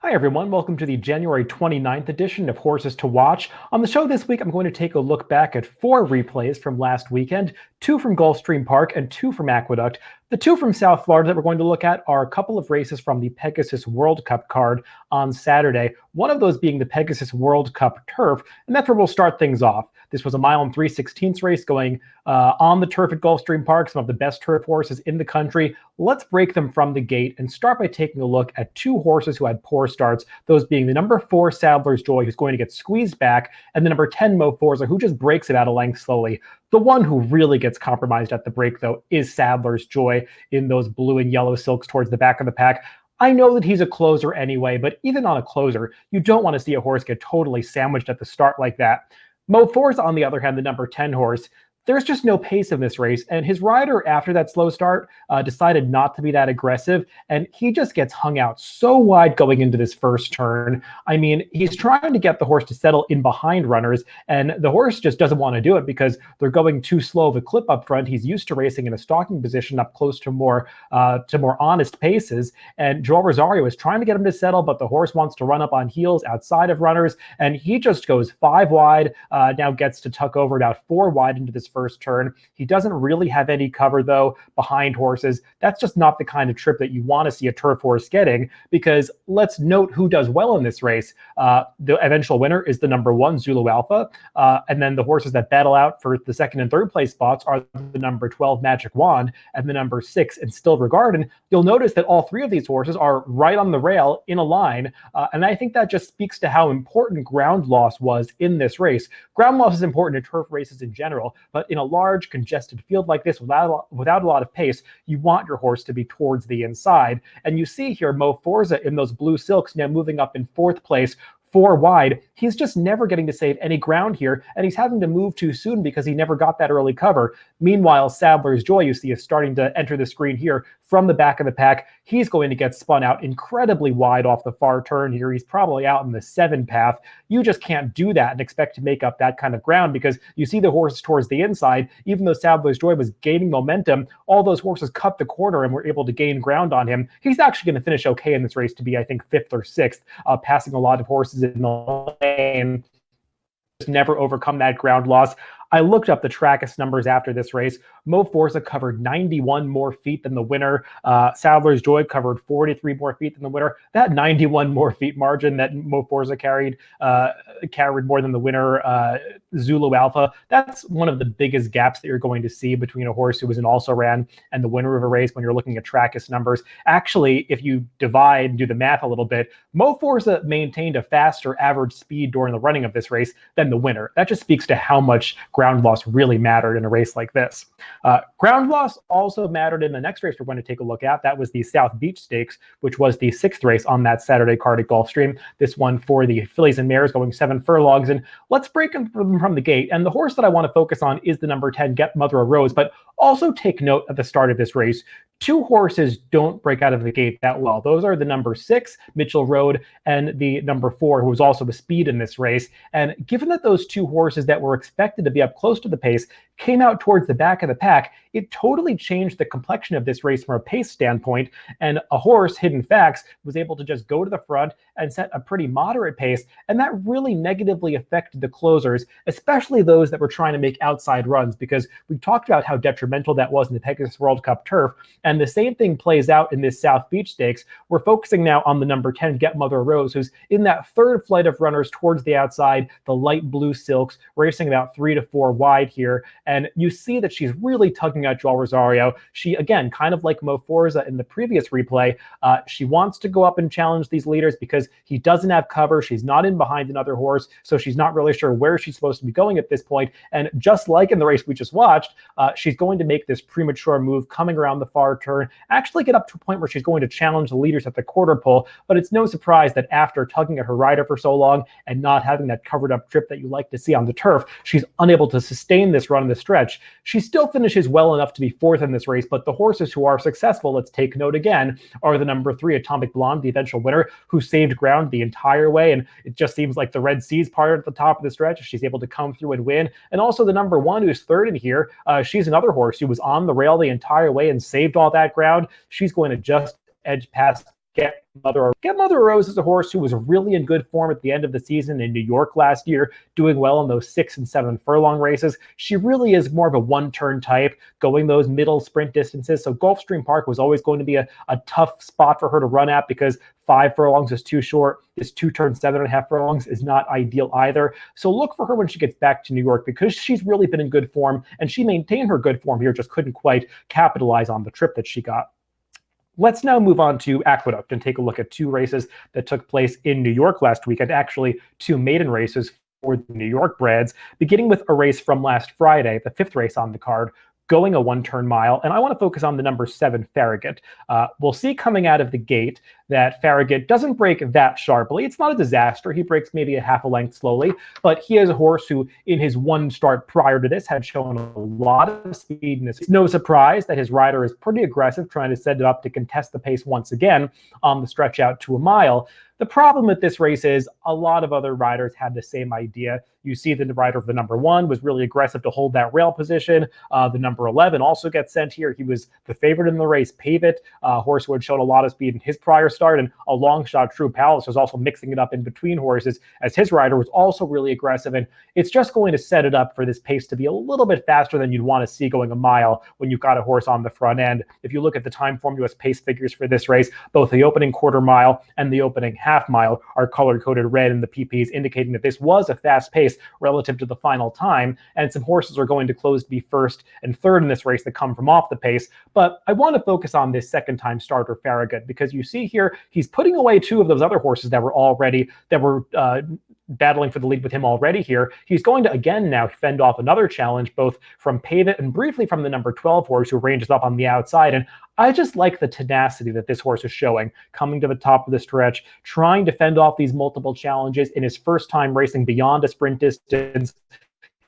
Hi, everyone. Welcome to the January 29th edition of Horses to Watch. On the show this week, I'm going to take a look back at 4 replays from last weekend, 2 from Gulfstream Park and 2 from Aqueduct. The 2 from South Florida that we're going to look at are a couple of races from the Pegasus World Cup card on Saturday, one of those being the Pegasus World Cup Turf, and that's where we'll start things off. This was a 1 3/16 race going on the turf at Gulfstream Park, some of the best turf horses in the country. Let's break them from the gate and start by taking a look at 2 horses who had poor starts, those being the number 4 Sadler's Joy, who's going to get squeezed back, and the number 10 Mo Forza, who just breaks it out a length slowly. The one who really gets compromised at the break, though, is Sadler's Joy in those blue and yellow silks towards the back of the pack. I know that he's a closer anyway, but even on a closer, you don't want to see a horse get totally sandwiched at the start like that. Mo Forza, on the other hand, the number 10 horse, there's just no pace in this race, and his rider, after that slow start, decided not to be that aggressive, and he just gets hung out so wide going into this first turn. I mean, he's trying to get the horse to settle in behind runners, and the horse just doesn't want to do it because they're going too slow of a clip up front. He's used to racing in a stalking position up close to more honest paces, and Joel Rosario is trying to get him to settle, but the horse wants to run up on heels outside of runners, and he just goes 5 wide, now gets to tuck over about 4 wide into this first turn. He doesn't really have any cover, though, behind horses. That's just not the kind of trip that you want to see a turf horse getting, because let's note who does well in this race. The eventual winner is the number 1 Zulu Alpha, and then the horses that battle out for the second and third place spots are the number 12 Magic Wand and the number 6 Instilled Regard. And you'll notice that all 3 of these horses are right on the rail in a line, and I think that just speaks to how important ground loss was in this race. Ground loss is important in turf races in general, but in a large congested field like this without a lot of pace, you want your horse to be towards the inside. And you see here Mo Forza in those blue silks now moving up in 4th place, 4 wide. He's just never getting to save any ground here, and he's having to move too soon because he never got that early cover. Meanwhile, Sadler's Joy, you see, is starting to enter the screen here from the back of the pack. He's going to get spun out incredibly wide off the far turn here. He's probably out in the 7 path. You just can't do that and expect to make up that kind of ground, because you see the horses towards the inside. Even though Sadler's Joy was gaining momentum, all those horses cut the corner and were able to gain ground on him. He's actually going to finish okay in this race to be, I think, 5th or 6th, passing a lot of horses in the lane. Just never overcome that ground loss. I looked up the Trackus numbers after this race. Mo Forza covered 91 more feet than the winner. Sadler's Joy covered 43 more feet than the winner. That 91 more feet margin that Mo Forza carried more than the winner, Zulu Alpha. That's one of the biggest gaps that you're going to see between a horse who was an also-ran and the winner of a race when you're looking at Trackus numbers. Actually, if you divide and do the math a little bit, Mo Forza maintained a faster average speed during the running of this race than the winner. That just speaks to how much ground loss really mattered in a race like this. Ground loss also mattered in the next race we're going to take a look at. That was the South Beach Stakes, which was the 6th race on that Saturday card at Gulfstream. This one for the fillies and mares going 7 furlongs. And let's break them from the gate. And the horse that I want to focus on is the number 10, Get Mother a Rose. But also take note at the start of this race, 2 horses don't break out of the gate that well. Those are the number 6, Mitchell Road, and the number 4, who was also the speed in this race. And given that those 2 horses that were expected to be up close to the pace came out towards the back of the pack, it totally changed the complexion of this race from a pace standpoint. And a horse, Hidden Facts, was able to just go to the front and set a pretty moderate pace. And that really negatively affected the closers, especially those that were trying to make outside runs, because we talked about how detrimental that was in the Pegasus World Cup turf. And the same thing plays out in this South Beach Stakes. We're focusing now on the number 10, Get Mother Rose, who's in that 3rd flight of runners towards the outside, the light blue silks, racing about 3 to 4 wide here. And you see that she's really tugging at Joel Rosario. She, again, kind of like Mo Forza in the previous replay, she wants to go up and challenge these leaders because he doesn't have cover. She's not in behind another horse, so she's not really sure where she's supposed to be going at this point. And just like in the race we just watched, she's going to make this premature move coming around the far turn, actually get up to a point where she's going to challenge the leaders at the quarter pole. But it's no surprise that after tugging at her rider for so long and not having that covered up trip that you like to see on the turf, she's unable to sustain this run in the stretch. She still finishes well enough to be 4th in this race, but the horses who are successful, let's take note again, are the number 3, Atomic Blonde, the eventual winner, who saved ground the entire way. And it just seems like the Red Sea's part at the top of the stretch. She's able to come through and win. And also the number 1, who's 3rd in here, she's another horse who was on the rail the entire way and saved all that ground. She's going to just edge past Get Mother Rose is a horse who was really in good form at the end of the season in New York last year, doing well in those 6 and 7 furlong races. She really is more of a one-turn type, going those middle sprint distances. So Gulfstream Park was always going to be a tough spot for her to run at because 5 furlongs is too short. This 2-turn 7.5 furlongs is not ideal either. So look for her when she gets back to New York because she's really been in good form and she maintained her good form here, just couldn't quite capitalize on the trip that she got. Let's now move on to Aqueduct and take a look at 2 races that took place in New York last week, and actually 2 maiden races for the New York breds, beginning with a race from last Friday, the 5th race on the card, going a 1-turn mile. And I want to focus on the number 7 Farragut. We'll see coming out of the gate that Farragut doesn't break that sharply. It's not a disaster. He breaks maybe a half a length slowly, but he is a horse who in his one start prior to this had shown a lot of speed. And it's no surprise that his rider is pretty aggressive, trying to set it up to contest the pace once again on the stretch out to a mile. The problem with this race is a lot of other riders had the same idea. You see the rider of the number 1 was really aggressive to hold that rail position. The number 11 also gets sent here. He was the favorite in the race, Pave It, a horse who had shown a lot of speed in his prior start, and a long shot True Palace was also mixing it up in between horses as his rider was also really aggressive. And it's just going to set it up for this pace to be a little bit faster than you'd want to see going a mile when you've got a horse on the front end. If you look at the Time Formulas pace figures for this race, both the opening quarter mile and the opening half mile are color-coded red in the PPs, indicating that this was a fast pace relative to the final time, and some horses are going to close to be 1st and 3rd in this race that come from off the pace. But I want to focus on this second-time starter Farragut because you see here he's putting away 2 of those other horses that were battling for the lead with him already here. He's going to again now fend off another challenge, both from Pave It and briefly from the number 12 horse who ranges up on the outside. And I just like the tenacity that this horse is showing, coming to the top of the stretch, trying to fend off these multiple challenges in his first time racing beyond a sprint distance.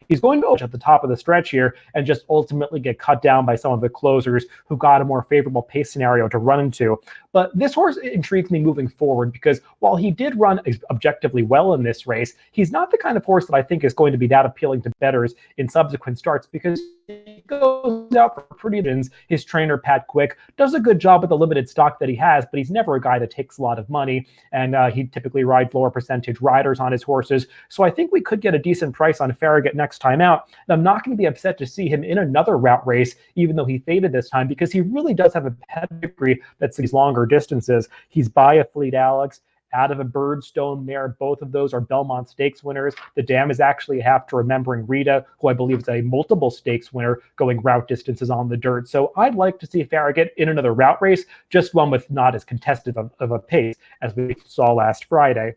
He's going to at the top of the stretch here and just ultimately get cut down by some of the closers who got a more favorable pace scenario to run into. But this horse intrigues me moving forward because while he did run objectively well in this race, he's not the kind of horse that I think is going to be that appealing to bettors in subsequent starts because he goes out for pretty wins. His trainer, Pat Quick, does a good job with the limited stock that he has, but he's never a guy that takes a lot of money, and he typically rides lower percentage riders on his horses. So I think we could get a decent price on Farragut next time out. And I'm not going to be upset to see him in another route race, even though he faded this time, because he really does have a pedigree that's these longer distances. He's by a Fleet Alex, out of a Birdstone mare. Both of those are Belmont Stakes winners. The dam is actually half to Remembering Rita, who I believe is a multiple stakes winner going route distances on the dirt. So I'd like to see Farragut in another route race, just one with not as contested of a pace as we saw last Friday.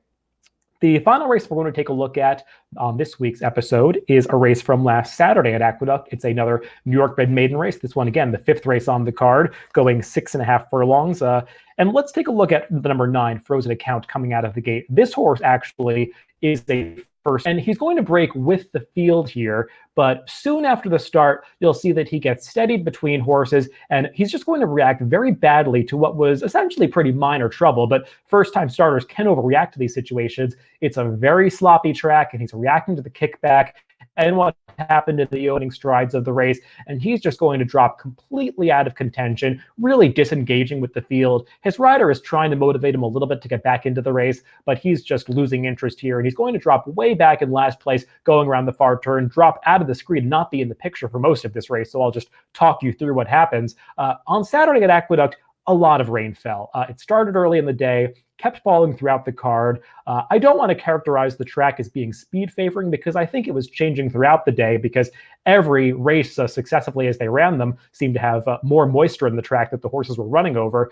The final race we're going to take a look at on this week's episode is a race from last Saturday at Aqueduct. It's another New York bred maiden race. This one, again, the 5th race on the card, going 6.5 furlongs. And let's take a look at the number 9, Frozen Account, coming out of the gate. This horse actually is a first, and he's going to break with the field here, but soon after the start, you'll see that he gets steadied between horses, and he's just going to react very badly to what was essentially pretty minor trouble, but first-time starters can overreact to these situations. It's a very sloppy track, and he's reacting to the kickback and what happened in the opening strides of the race, and he's just going to drop completely out of contention, really disengaging with the field. His rider is trying to motivate him a little bit to get back into the race, but he's just losing interest here, and he's going to drop way back in last place, going around the far turn, drop out of the screen, not be in the picture for most of this race, so I'll just talk you through what happens. On Saturday at Aqueduct, a lot of rain fell. It started early in the day, kept falling throughout the card. I don't want to characterize the track as being speed favoring because I think it was changing throughout the day because every race successively as they ran them seemed to have more moisture in the track that the horses were running over.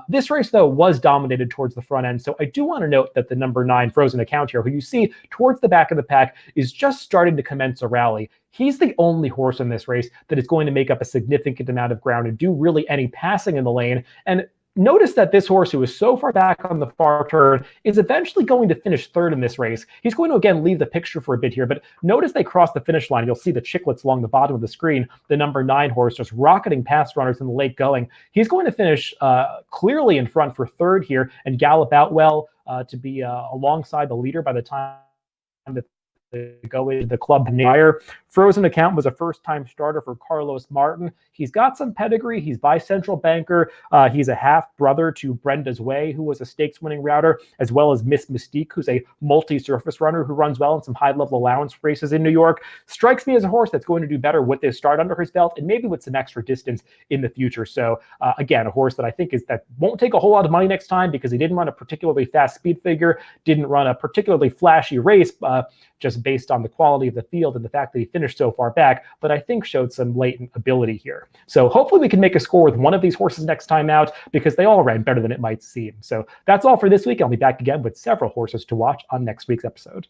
This race, though, was dominated towards the front end. So I do want to note that the number 9 Frozen Account here, who you see towards the back of the pack, is just starting to commence a rally. He's the only horse in this race that is going to make up a significant amount of ground and do really any passing in the lane. And notice that this horse, who is so far back on the far turn, is eventually going to finish 3rd in this race. He's going to, again, leave the picture for a bit here, but notice they cross the finish line. You'll see the chiclets along the bottom of the screen, the number 9 horse just rocketing past runners in the late going. He's going to finish clearly in front for 3rd here and gallop out well to be alongside the leader by the time that go into the club. Frozen Account was a first-time starter for Carlos Martin. He's got some pedigree. He's by Central Banker. He's a half-brother to Brenda's Way, who was a stakes-winning router, as well as Miss Mystique, who's a multi-surface runner who runs well in some high-level allowance races in New York. Strikes me as a horse that's going to do better with this start under his belt and maybe with some extra distance in the future. So again, a horse that I think that won't take a whole lot of money next time because he didn't run a particularly fast speed figure, didn't run a particularly flashy race, just based on the quality of the field and the fact that he finished so far back, but I think showed some latent ability here. So hopefully we can make a score with one of these horses next time out because they all ran better than it might seem. So that's all for this week. I'll be back again with several horses to watch on next week's episode.